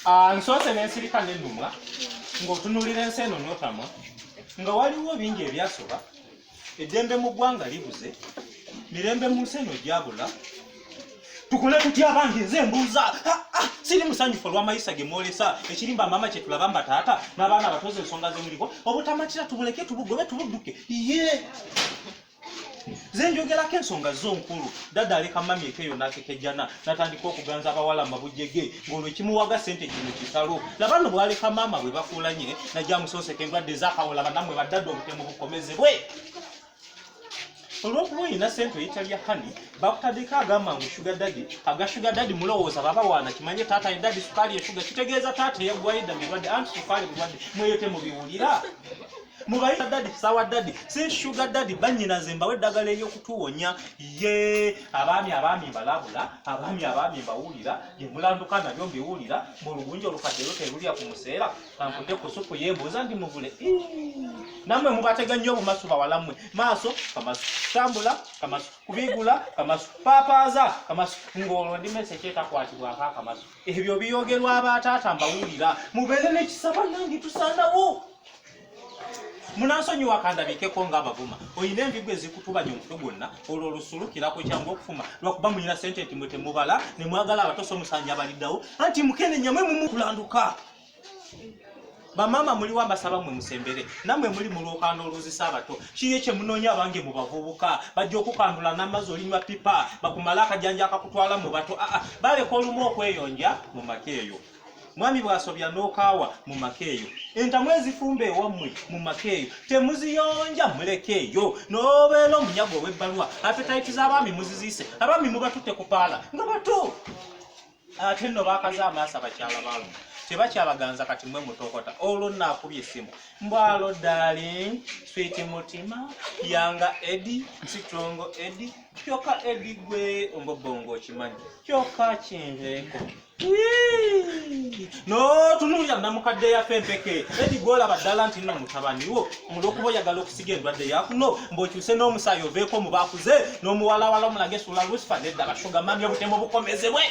Nsose n'ensirika n'ennumwa ng'otunuulira ensi eno n'otamwa nga waliwo bingi ebyasoba eddembe mu ggwanga libuze mirembe mu nsi eno gyabula tukole tutya abange nze mbuuza siri musanyufu olw'amayisa ge mwolesa ekirimba maama kye tulaba mba taata n'abaana abatoza ensonga zemuliko obutamatira tubuleke tubugobe tubudduke ye ze njogerako ensonga z'onkulu dada aleka mami ekeeyo n'akekejjana n'atandika okuganza abawala mabujjege ng'olwo ekimuwaga ssente kino kitalo labano bwaleka maama bwe bafuulanye najja musooseka endwadde ez'akawola banammwe baddadde obutemu bukomezebwe olw'okuba olina ssente oyitalya hani bakutaddeko agamba ngu shuga dadi aga shuga dadi mulowooza babawaana kimanye taata edadi sukaali eshuga kitegeeza taata eyaggwayo edda mirwadde anti sukaali mulwadde mweyo temubiwulira mubayita dadi sawa dadi si shuga dadi bannyinaze mbawe eddagala ery'okutuwonya ye abaami mbalabula abaami mbawulira gye mulanduka nabyo mbiwulira mulubungi olukadde lwo terulya ku museera kampudde ku supu yembuuza ndi muvule nammwe mubatega nnyo obumasu bawalammwe maaso kamasu tambula kamasu kubigula kamasu paapaaza kamasu ng'olwo ndi mese kyetakwatibwako akamasu ebyo biyogerwa abataata mbawulira mubeere n'ekisaba nange tusaanawo munansonyiwa kandabikeko ng'abavuma oyina envigo ezikutubanya omutwe gwonna olwo olusulukirako kyangu okufuma lwakuba mulina sente nti mwe temubala ne mwagala abatosa omusanja abaliddawo anti mukenenya mwe mumukulanduka bamaama muliwo ambasaba mwe musembere nammwe muli mu lwokaano oluzisa abato kiye kye munoonya abange mu bavubuka bajja okukandula n'amazzi olinywa pipa bakumala akajjanja akakutwala mu bato baleka olumu okweyonja mu makeeyo mwami bwasobya n'okaawa mu makeeyo entamu ezifumba ewammwe mu makeeyo temuziyonja mulekeeyo n'obeera omunyago ow'ebbalwa apetaiti z'abaami muziziise abaami mubatutte kupaala nga bato ate nno baakaza amaaso abakyala baalumu tebakyabaganza kati mwe mutokota olwo naakubye essimu mbwalo darling sweet mutima yanga Eddy sitongo Eddy kyokka Eddy gwe ombobongo okimanyi kyokka kinveeko no tunulira namukadde yafe empeke Eddy gwolaba ddala nti nno mutabaniwo olw'okuba oyagala okusiga endwadde yakuno mb'okyuse n'omusaayi oveeko mu baakuze n'omuwalawala omulage sula lusifa nedda bashoga mami obutemu bukomezebwe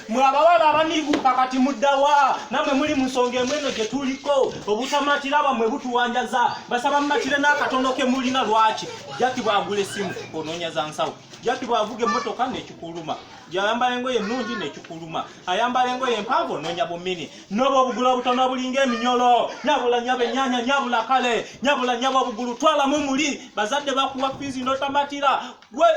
mwabawala abanibuuka kati muddawa namwe muli mu nsonga emweno gye tuliko obutamatira bamwe butuwanjaza basaba mumatire n'akatono ke mulina lwaki jaki bwagula essimu onoonya za nsawo jaki bwavuga emmotoka nekikuluma yayambala engoye ennungi nekikuluma ayambala engoye empanvu onoonya bumini n'oba obugula obutono bulinga eminyolo nyabula nyaba ennyanya nyabula kale nyabula nyaba obugulu twalamu muli bazadde bakuwa fiizi n'otamatira gwe